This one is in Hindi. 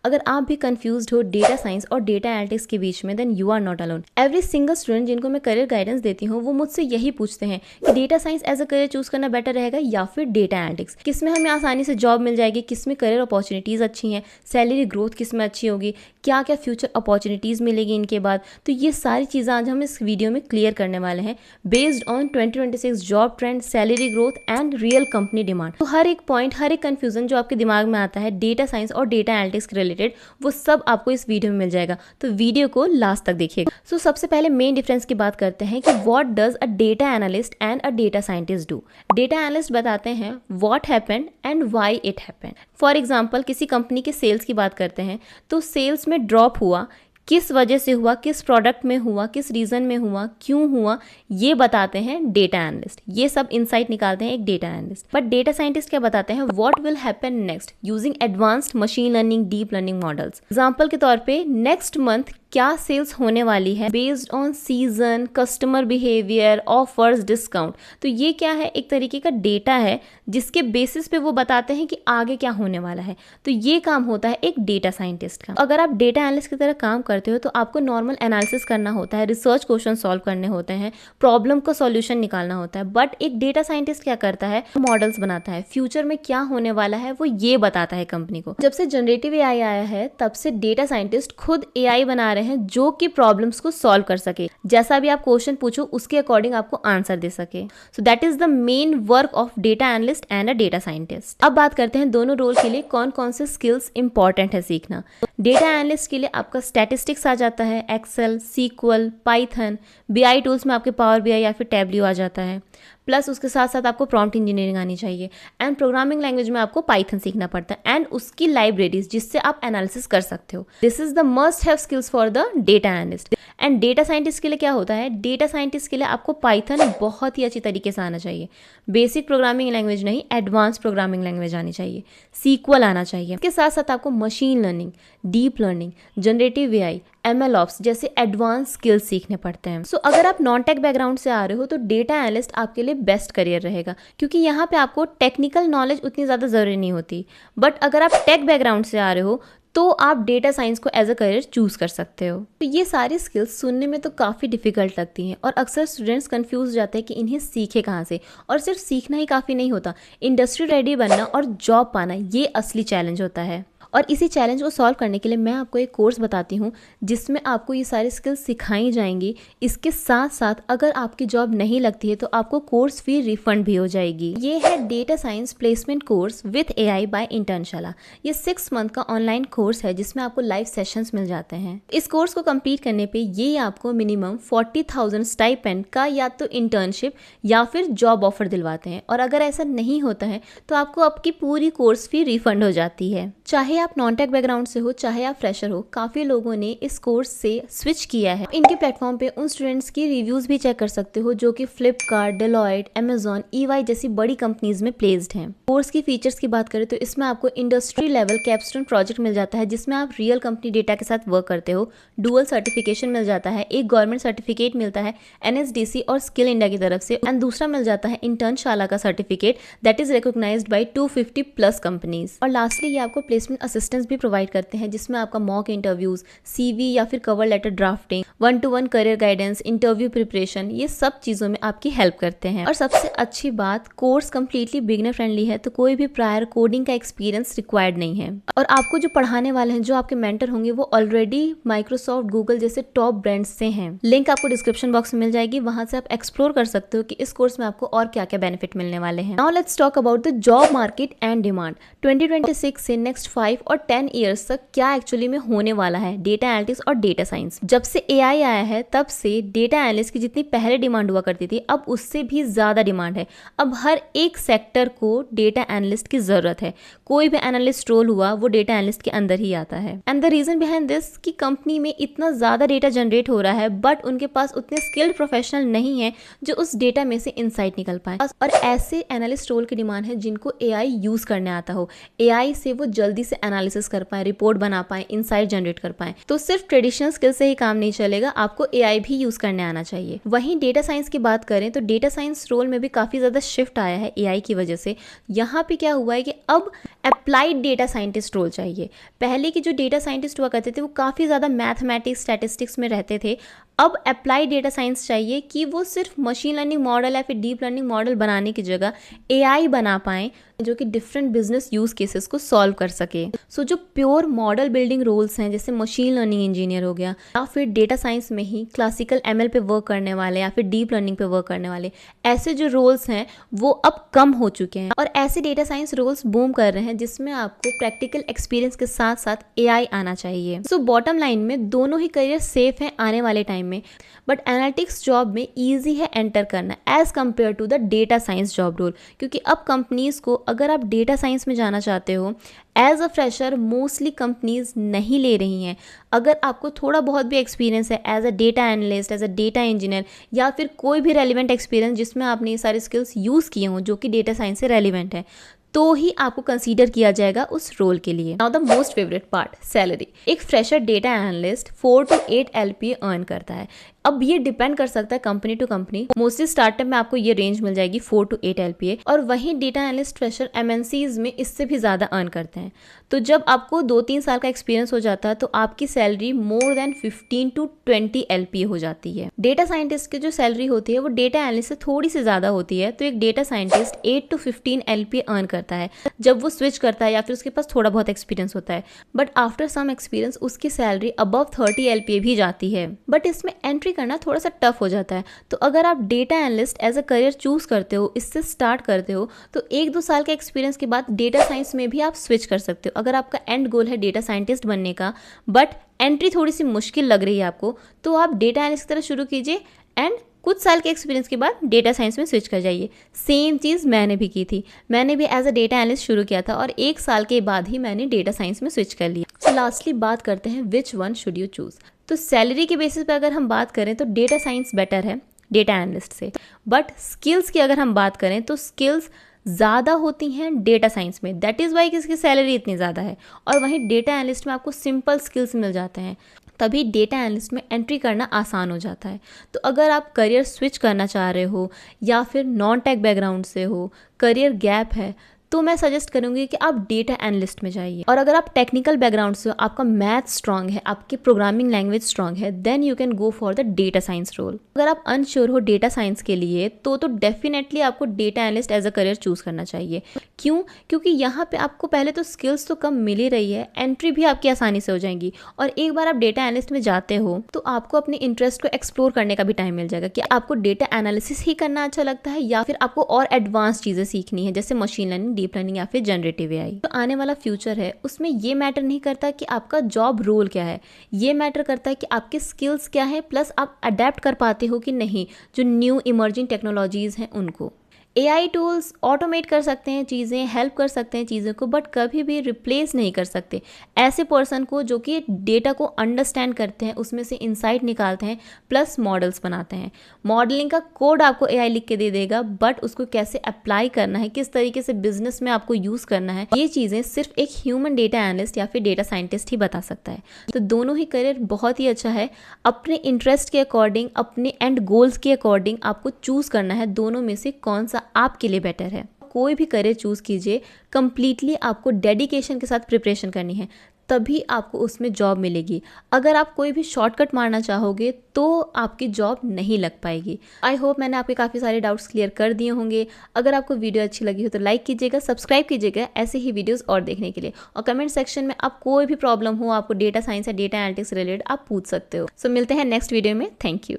अगर आप भी कंफ्यूज्ड हो डेटा साइंस और डेटा एनालिटिक्स के बीच में, then you are not alone. Every single student जिनको मैं करियर गाइडेंस देती हूँ वो मुझसे यही पूछते हैं कि data science as a career choose करना बेटर रहेगा या फिर डेटा एनालिटिक्स, किसमें हमें आसानी से जॉब मिल जाएगी, किसमें करियर अपॉर्चुनिटीज अच्छी हैं, सैलरी ग्रोथ किसमें अच्छी होगी, क्या क्या फ्यूचर अपॉर्चुनिटीज मिलेगी इनके बाद। तो ये सारी चीज़ें आज हम इस वीडियो में क्लियर करने वाले हैं based on 2026 job trend, salary growth and real company demand. तो हर एक पॉइंट, हर एक कंफ्यूजन जो आपके दिमाग में आता है डेटा साइंस और डेटा एनालिटिक्स के रिलेटेड, वो सब आपको इस वीडियो में मिल जाएगा। तो वीडियो को लास्ट तक देखिएगा। सो सबसे पहले मेन डिफरेंस की बात करते हैं कि what does a data analyst and a data scientist do. Data analyst बताते हैं what happened and why it happened. For example किसी कंपनी के सेल्स की बात करते हैं तो सेल्स में ड्रॉप हुआ, किस वजह से हुआ, किस प्रोडक्ट में हुआ, किस रीजन में हुआ, क्यों हुआ, ये बताते हैं डेटा एनालिस्ट। ये सब इनसाइट निकालते हैं एक data analyst. But data scientist क्या बताते हैं, what will happen next using advanced machine learning, deep learning models. Example के तौर पे नेक्स्ट मंथ क्या सेल्स होने वाली है based on season, customer behaviour, offers, discount. तो ये क्या है, एक तरीके का डेटा है जिसके बेसिस पे वो बताते हैं कि आगे क्या होने वाला है। तो ये काम होता है एक डेटा साइंटिस्ट का। अगर आप डेटा एनालिस्ट की तरह काम करते हो तो आपको नॉर्मल एनालिसिस करना होता है, रिसर्च क्वेश्चन सॉल्व करने होते हैं, प्रॉब्लम का सॉल्यूशन निकालना होता है। बट एक डेटा साइंटिस्ट क्या करता है, मॉडल्स बनाता है, फ्यूचर में क्या होने वाला है वो ये बताता है कंपनी को। जब से जनरेटिव एआई आया है तब से डेटा साइंटिस्ट खुद एआई बना रहे हैं जो कि प्रॉब्लम्स को सॉल्व कर सके। जैसा भी आप क्वेश्चन पूछो उसके अकॉर्डिंग आपको आंसर दे सके। So that is the main work of data analyst and a data scientist. अब बात करते हैं दोनों रोल के लिए कौन कौन से स्किल्स इंपॉर्टेंट है सीखना। डेटा एनालिस्ट के लिए आपका स्टैटिस्टिक्स आ जाता है, Excel, SQL, Python. BI tools में आपके पावर बीआई या फिर टैबल्यू आ जाता है। प्लस उसके साथ साथ आपको प्रॉम्प्ट इंजीनियरिंग आनी चाहिए। एंड प्रोग्रामिंग लैंग्वेज में आपको पाइथन सीखना पड़ता है एंड उसकी लाइब्रेरीज जिससे आप एनालिसिस कर सकते हो। This is the must have skills for the data analyst. And data scientist के लिए क्या होता है, डेटा साइंटिस्ट के लिए आपको पाइथन बहुत ही अच्छी तरीके से आना चाहिए। बेसिक प्रोग्रामिंग लैंग्वेज नहीं, एडवांस प्रोग्रामिंग लैंग्वेज आनी चाहिए। सीक्वल आना चाहिए। इसके साथ साथ आपको machine learning, deep learning, generative AI, ML ops जैसे एडवांस स्किल्स सीखने पड़ते हैं। सो अगर आप नॉन टेक बैकग्राउंड से आ रहे हो तो डेटा एनालिस्ट आपके लिए बेस्ट करियर रहेगा, क्योंकि यहाँ पे आपको टेक्निकल नॉलेज उतनी ज़्यादा ज़रूरी नहीं होती। बट अगर आप टेक बैकग्राउंड से आ रहे हो तो आप डेटा साइंस को एज अ करियर चूज कर सकते हो। तो ये सारी स्किल्स सुनने में तो काफ़ी डिफिकल्ट लगती हैं और अक्सर स्टूडेंट्स कंफ्यूज जाते हैं कि इन्हें सीखे कहाँ से। और सिर्फ सीखना ही काफ़ी नहीं होता, इंडस्ट्री रेडी बनना और जॉब पाना ये असली चैलेंज होता है। और इसी चैलेंज को सॉल्व करने के लिए मैं आपको एक कोर्स बताती हूँ जिसमें आपको ये सारी स्किल्स सिखाई जाएंगी। इसके साथ साथ अगर आपकी जॉब नहीं लगती है तो आपको कोर्स फी रिफंड भी हो जाएगी। ये है data science placement course with AI by Internshala. ये 6 मंथ का ऑनलाइन कोर्स है जिसमें आपको लाइव सेशंस मिल जाते हैं। इस कोर्स को कंप्लीट करने पे ये आपको मिनिमम 40,000 स्टाइपेंड का या तो इंटर्नशिप या फिर जॉब ऑफर दिलवाते हैं। और अगर ऐसा नहीं होता है तो आपको आपकी पूरी कोर्स फी रिफंड हो जाती है। चाहे आप नॉन टेक बैकग्राउंड से हो, चाहे आप फ्रेशर हो, काफी लोगों ने इस कोर्स से स्विच किया है। इनके प्लेटफॉर्म पे उन स्टूडेंट्स की रिव्यूज भी चेक कर सकते हो जो कि फ्लिपकार्ट, डेलॉयट, अमेजॉन, ईवाई जैसी बड़ी कंपनीज में प्लेस्ड हैं। कोर्स की फीचर्स की बात करें तो इसमें आपको इंडस्ट्री लेवल कैपस्टोन प्रोजेक्ट मिल जाता है जिसमें आप रियल कंपनी डेटा के साथ वर्क करते हो। डुअल सर्टिफिकेशन मिल जाता है, एक गवर्नमेंट सर्टिफिकेट मिलता है एनएसडीसी और स्किल इंडिया की तरफ से, एंड दूसरा मिल जाता है इंटर्नशाला का certificate that is recognised by 250 plus companies. और लास्टली ये आपको प्लेसमेंट असिस्टेंस भी प्रोवाइड करते हैं जिसमें आपका मॉक इंटरव्यूज, सीवी या फिर cover letter drafting, 1-to-1 career guidance, interview preparation, ये सब चीजों में आपकी हेल्प करते हैं। और सबसे अच्छी बात, कोर्स कंप्लीटली बिगिनर फ्रेंडली है, तो कोई भी प्रायर कोडिंग का एक्सपीरियंस रिक्वायर्ड नहीं है। और आपको जो पढ़ाने वाले हैं, जो आपके मेंटर होंगे, वो ऑलरेडी माइक्रोसॉफ्ट, गूगल जैसे टॉप ब्रांड्स से हैं। लिंक आपको डिस्क्रिप्शन बॉक्स में मिल जाएगी, वहां से आप एक्सप्लोर कर सकते हो कि इस कोर्स में आपको और क्या क्या बेनिफिट मिलने वाले हैं। Now let's talk about the job market and demand. 2026 से नेक्स्ट 5 और 10 ईयर्स तक क्या एक्चुअली में होने वाला है डेटा एनालिटिक्स और डेटा साइंस। जब से एआई आया है तब से डेटा एनालिस्ट की जितनी पहले डिमांड हुआ करती थी, अब उससे भी ज्यादा डिमांड है। अब हर एक सेक्टर को डेटा एनालिस्ट की जरूरत है। कोई भी एनालिस्ट रोल हुआ वो डेटा एनालिस्ट के अंदर ही आता है। And the reason behind this कि कंपनी में इतना ज्यादा डेटा जनरेट हो रहा है बट उनके पास उतने स्किल्ड प्रोफेशनल नहीं है जो उस डेटा में से इनसाइट निकल पाए। और ऐसे एनालिस्ट रोल की डिमांड है जिनको एआई यूज करने आता हो, एआई से वो जल्दी से एनालिसिस कर पाए, रिपोर्ट बना पाए, इनसाइट जनरेट कर पाए। तो सिर्फ ट्रेडिशनल स्किल से ही काम नहीं चलेगा। चलेगा, आपको AI भी यूज करने आना चाहिए। वहीं डेटा साइंस की बात करें तो डेटा साइंस रोल में भी काफी ज्यादा शिफ्ट आया है AI की वजह से। यहाँ पे क्या हुआ है कि अब अप्लाइड डेटा साइंटिस्ट रोल चाहिए। पहले की जो डेटा साइंटिस्ट हुआ करते थे वो काफ़ी ज़्यादा मैथमेटिक्स स्टैटिस्टिक्स में रहते थे। अब अप्लाइड डेटा साइंस चाहिए कि वो सिर्फ मशीन लर्निंग मॉडल या फिर डीप लर्निंग मॉडल बनाने की जगह AI बना पाएँ जो कि डिफरेंट बिजनेस यूज केसेस को सॉल्व कर सके। सो जो प्योर मॉडल बिल्डिंग रोल्स हैं जैसे मशीन लर्निंग इंजीनियर हो गया या फिर डेटा साइंस में ही क्लासिकल ML पे वर्क करने वाले या फिर डीप लर्निंग पे वर्क करने वाले, ऐसे जो रोल्स हैं वो अब कम हो चुके हैं और ऐसे डेटा साइंस रोल्स बूम कर रहे हैं जिसमें आपको प्रैक्टिकल एक्सपीरियंस के साथ साथ AI आना चाहिए। सो बॉटम लाइन में दोनों ही करियर सेफ हैं आने वाले टाइम में, बट एनालिटिक्स जॉब में ईजी है एंटर करना as compared to the data science job role, क्योंकि अब कंपनीज को अगर आप डेटा साइंस में जाना चाहते हो as a fresher mostly companies नहीं ले रही हैं। अगर आपको थोड़ा बहुत भी एक्सपीरियंस है as a data analyst, as a data engineer या फिर कोई भी रेलिवेंट एक्सपीरियंस जिसमें आपने ये सारे स्किल्स यूज़ किए हों जो कि डेटा साइंस से रेलिवेंट है, तो ही आपको कंसीडर किया जाएगा उस रोल के लिए। Now the most favourite part, salary. एक fresher data analyst 4 to 8 LPA earn करता है। अब ये डिपेंड कर सकता है company to company. Mostly startup में आपको ये रेंज मिल जाएगी 4 to 8 LPA, और वहीं डेटा एनालिस्ट फ्रेशर MNCs में इससे भी ज़्यादा अर्न करते हैं। तो जब आपको 2-3 साल का एक्सपीरियंस हो जाता है तो आपकी salary more than 15 to 20 LPA हो जाती है। डेटा साइंटिस्ट की जो सैलरी होती है वो डेटा एनालिस्ट से थोड़ी सी ज़्यादा होती है। तो एक data scientist 8 to 15 LPA earn करता है जब वो स्विच करता है या फिर उसके पास थोड़ा बहुत एक्सपीरियंस होता है, बट आफ्टर सम एक्सपीरियंस उसकी सैलरी अबव 30 LPA भी जाती है। बट इसमें एंट्री करना थोड़ा सा टफ हो जाता है। तो अगर आप data analyst as a career choose करते हो, इससे स्टार्ट करते हो, तो 1-2 साल के एक्सपीरियंस के बाद डेटा साइंस में भी आप स्विच कर सकते हो। अगर आपका एंड गोल है डेटा साइंटिस्ट बनने का बट एंट्री थोड़ी सी मुश्किल लग रही है आपको, तो आप डेटा एनालिस्ट की तरह शुरू कीजिए एंड कुछ साल के एक्सपीरियंस के बाद डेटा साइंस में स्विच कर जाइए। सेम चीज़ मैंने भी की थी। मैंने भी एज अ डेटा एनालिस्ट शुरू किया था और 1 साल के बाद ही मैंने डेटा साइंस में स्विच कर लिया। सो लास्टली बात करते हैं which one should you choose. तो सैलरी के बेसिस पे अगर हम बात करें तो डेटा साइंस बेटर है डेटा एनालिस्ट से, बट स्किल्स की अगर हम बात करें तो स्किल्स ज़्यादा होती हैं डेटा साइंस में। दैट इज़ वाई किसकी सैलरी इतनी ज़्यादा है। और वहीं डेटा एनालिस्ट में आपको सिंपल स्किल्स मिल जाते हैं, तभी डेटा एनालिस्ट में एंट्री करना आसान हो जाता है। तो अगर आप करियर स्विच करना चाह रहे हो या फिर नॉन टेक बैकग्राउंड से हो, करियर गैप है, तो मैं सजेस्ट करूंगी कि आप डेटा एनालिस्ट में जाइए। और अगर आप टेक्निकल बैकग्राउंड से हो, आपका मैथ स्ट्रांग है, आपकी प्रोग्रामिंग लैंग्वेज स्ट्रांग है, then you can go for the data science role. अगर आप अनश्योर हो डेटा साइंस के लिए तो डेफिनेटली आपको data analyst as a career choose करना चाहिए। क्यों? क्योंकि यहाँ पे आपको पहले तो स्किल्स तो कम मिल ही रही है, एंट्री भी आपकी आसानी से हो जाएगी, और एक बार आप डेटा एनालिस्ट में जाते हो तो आपको अपने इंटरेस्ट को एक्सप्लोर करने का भी टाइम मिल जाएगा कि आपको डेटा एनालिसिस ही करना अच्छा लगता है या फिर आपको और एडवांस चीज़ें सीखनी है जैसे मशीन लर्निंग, डीप लर्निंग या फिर जनरेटिव AI। तो आने वाला फ्यूचर है उसमें ये मैटर नहीं करता कि आपका जॉब रोल क्या है, ये मैटर करता है कि आपके स्किल्स क्या है, प्लस आप अडेप्ट कर पाते हो कि नहीं जो न्यू इमर्जिंग टेक्नोलॉजीज हैं उनको। AI टूल्स ऑटोमेट कर सकते हैं चीज़ें, हेल्प कर सकते हैं चीज़ों को, बट कभी भी रिप्लेस नहीं कर सकते ऐसे पर्सन को जो कि डेटा को अंडरस्टैंड करते हैं, उसमें से इंसाइट निकालते हैं, प्लस मॉडल्स बनाते हैं। मॉडलिंग का कोड आपको AI लिख के दे देगा, बट उसको कैसे अप्लाई करना है, किस तरीके से बिजनेस में आपको यूज़ करना है, ये चीज़ें सिर्फ एक ह्यूमन डेटा एनालिस्ट या फिर डेटा साइंटिस्ट ही बता सकता है। तो दोनों ही करियर बहुत ही अच्छा है। अपने इंटरेस्ट के अकॉर्डिंग, अपने एंड गोल्स के अकॉर्डिंग आपको चूज़ करना है दोनों में से कौन सा आपके लिए बेटर है। कोई भी करियर चूज कीजिए, कंप्लीटली आपको डेडिकेशन के साथ प्रिपरेशन करनी है, तभी आपको उसमें जॉब मिलेगी। अगर आप कोई भी शॉर्टकट मारना चाहोगे तो आपकी जॉब नहीं लग पाएगी। आई होप मैंने आपके काफ़ी सारे डाउट्स क्लियर कर दिए होंगे। अगर आपको वीडियो अच्छी लगी हो तो लाइक कीजिएगा, सब्सक्राइब कीजिएगा ऐसे ही वीडियोस और देखने के लिए, और कमेंट सेक्शन में आप कोई भी प्रॉब्लम हो, आपको डेटा साइंस या डेटा एनालिटिक्स रिलेटेड, आप पूछ सकते हो। सो मिलते हैं नेक्स्ट वीडियो में। Thank you.